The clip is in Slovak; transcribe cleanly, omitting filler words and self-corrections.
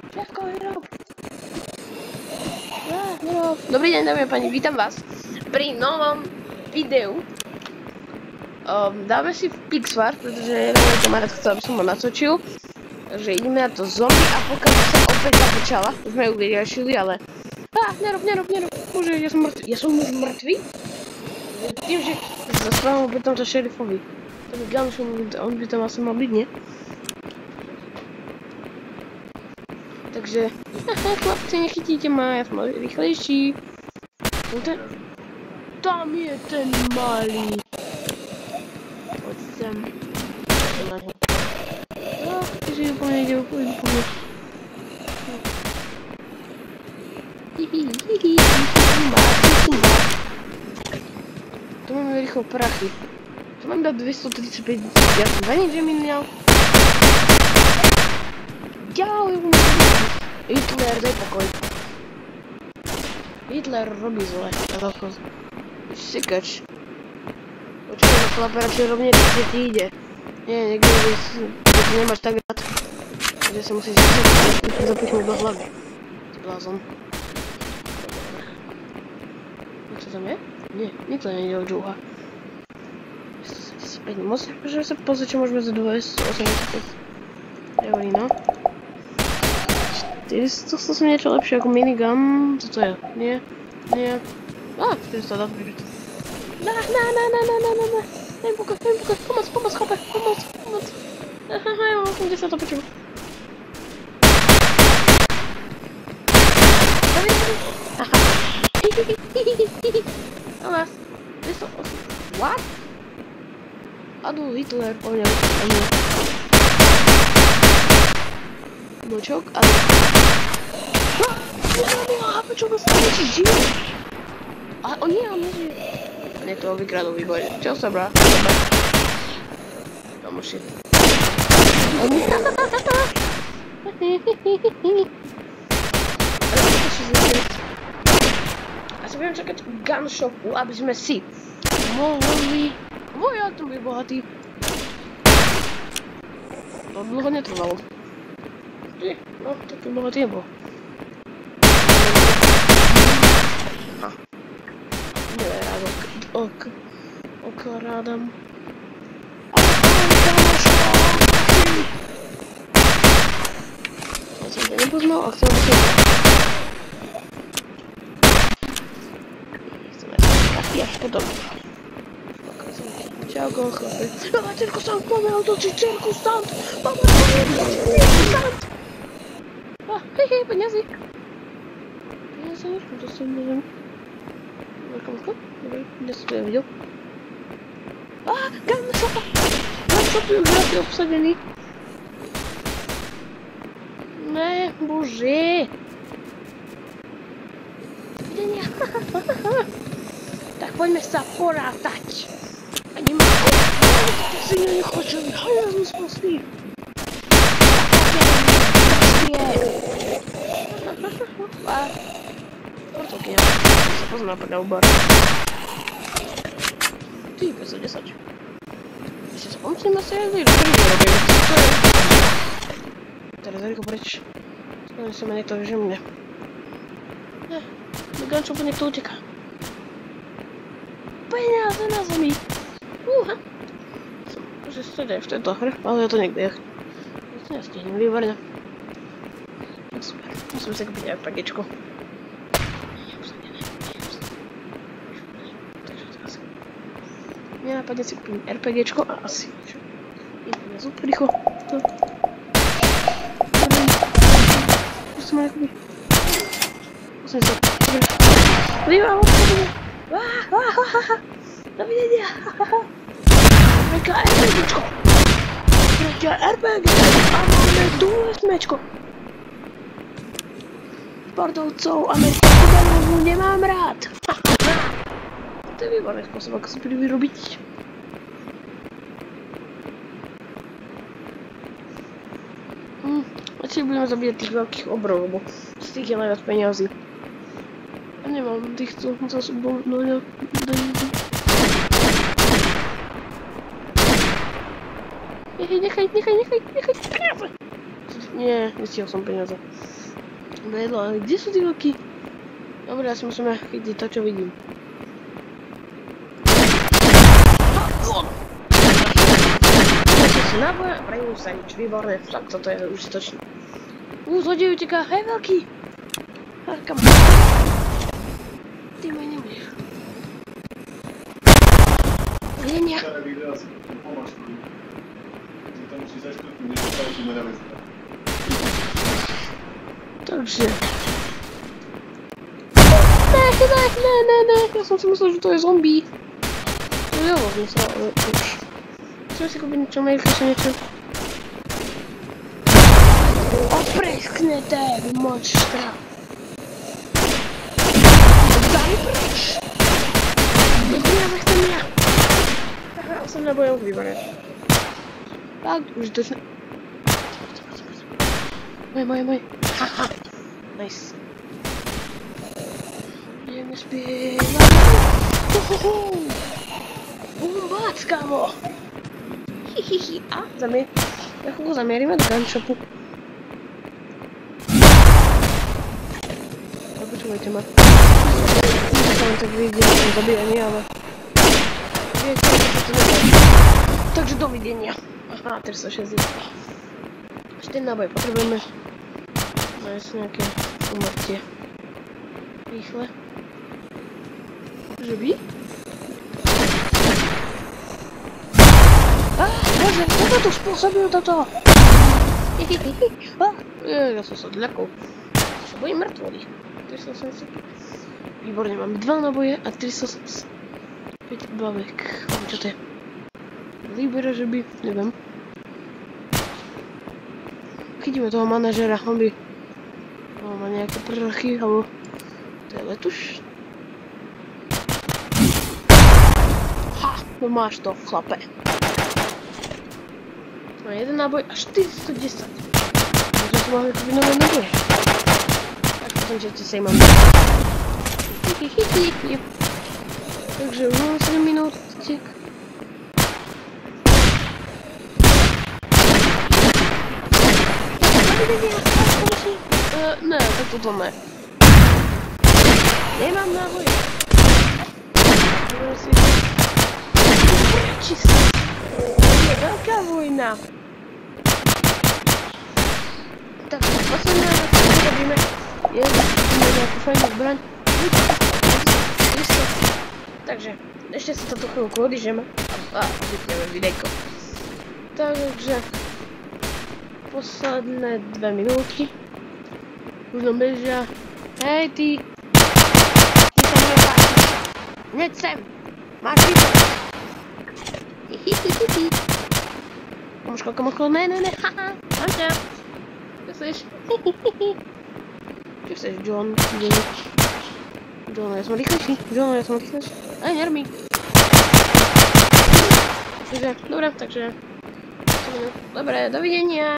Všetko vyrob. Dobrý deň, dámy a páni, vítam vás pri novom videu. Dáme si Pixar, pretože jeden kamarát chcel, aby som ho natočil. Takže ideme na to zombie a pokiaľ sa opäť započala. Už sme ju vyriešili, ale... nerob. Bože, ja som mŕtvý. Ja som už mŕtvý? Tým, že zasprávam opäť tomto šerifovi. To by gunshot, on by tam asi mal byť, nie? Takže... chlapci, nechytíte ma, ja som rýchlejší. Tam je ten malý. Poď sem. Že úplne ide úplne. Tu máme rýchlo prachy. Tu mám dať 235 000, ja som za nič neminial. Hitler, daj pokoj. Hitler robí zle. Sikač. Počkaj na chlapa, radšej rovne, čo ti ide. Nie, niekde, že to nemáš tak rád. Že sa musíš zapichnúť do hlavy. Ty blázon. Čo tam je? Nie, nikto nejde od Joeha. 175, môžeme sa pozrieť, čo môžeme za 285 eur, no. 400 som niečo lepšie ako minigun. Co to je? Nie. 400 dá vyžiť. Na. Daj pokoj. Pomoc, chlape. Pomoc. Ja mám 80 počuva. A vás. 208. What? Adolf Hitler poňal. Nočok, ale... Čo ma stane, či žije? A on nežije. Nie, toho vykradol výboj. Čo sa brá? Kamoši. A sa budem čakať v gunshopu, aby sme si mohli... ja tam byť bohatý. To dlho netrvalo. No, taký bohatý nebol. Okrádam. Ja som ťa nepoznal a chcel by som... Chceme sa tak potom. Čauko, chlapi. Mama, cirkusant, máme autočiť cirkusant! Mama, cirkusant! Hej, peniazy. To si neviem. Veľkomko? Dobre, kde si to ja videl? Gunshot je už asi obsadený. Ne, bože. Videnia. Tak poďme sa porátať. A nemá to si nechočil. Ja som spustý. Portovky, ja sa pozná podľa bar. Ty, 510. Ešte sa pomyslím asi aj vyrobím. Teraz rýchlo preč. Skôr sa ma niekto vyžemne. Do gunshop niekto uteká. Peniaze na zemi. Že stredaj v tejto hre, ale ja to niekde. Ja to nestihnem, výborne. Super, musím si kúpiť RPGčko. Ja napadne si kúpim RPGčko a asi ideme na zub rýchlo. Už som ma nekúpiť. Musím sa... Líva, odpadne. Dovidenia. Tretia RPGčko. Tretia RPGčko. A máme tu smečko. Sportovcov amerického futbalu nemám rád. To je výborný spôsob, ako si vyrobiť. Radšej budeme zabíjať tých veľkých obrov, lebo z tých je najviac peniazy. A nemám týchto zásobov, no ja... Nechaj peniaze! Nie, nestihol som peniaze. Vedlo, ale kde sú tí vlky? Dobre, asi musíme chytiť to, čo vidím. Musím si náboje a prejdú sa nič. Výborné, tak toto je užitočné. Zlodej uteká, hej veľký! Kam? Ty ma nebudeš. Videnia. Takže... Ne, ja som si myslel, že to je zombie. No jo, myslel, ale už. Chcem si kúpiť niečo najrychlejšie niečo. Opresknete, vy monštra. Daj preč! Ja nechcem ja. Zahral som na bojov, výborné. Tak, užitočné. Moj. Haha. Nice. Ideme spievať. Bumbác, kámo. Hihihi. A, ja chvíľu zamierime do gunshopu. Počúvajte ma. Ja som tak videl, že som zabíjanie, ale... Viete, že to nedáš. Takže dovidenia. Aha, 360. 4 náboje potrebujeme. Nájsť nejaké umrtie. Rýchle. Že by? Bože, kto to spôsobil toto? Ja som sa odľakol. Sa bojím mŕtvoly. 380. Výborne, máme 2 náboje a 385 bavek. Čo to je? Líbera, že by, neviem. Chytíme toho manažera, on by... má nejaké prachy, alebo... To je letuš. Ha! No máš to, chlape. Má 1 náboj a 410. Možno si máme kúpiť nové náboje. Tak potom, že ti sej mám. Takže už máme 7 minút. Ne, tak toto ne. Nemám náboje. Dobre si... Čisto. Je veľká vojna. Tak, posledná vec, čo robíme, je, že máme nejakú fajnú zbraň. Takže, ešte si toto chvíľku odížeme a vypneme videjko. Takže... Posledné 2 minútky. Už nám bežia. Hej, ty! Ty sa mne páčiš. Hneď sem! Máš výbor! Hihihihi. Komuško, ne, haha! Mám ťa! Čo chceš? Hihihihi. Čo chceš, John? John, ja som rýchlejší. Aj, nermi. Takže, dobre, takže... Dobre, dovidenia.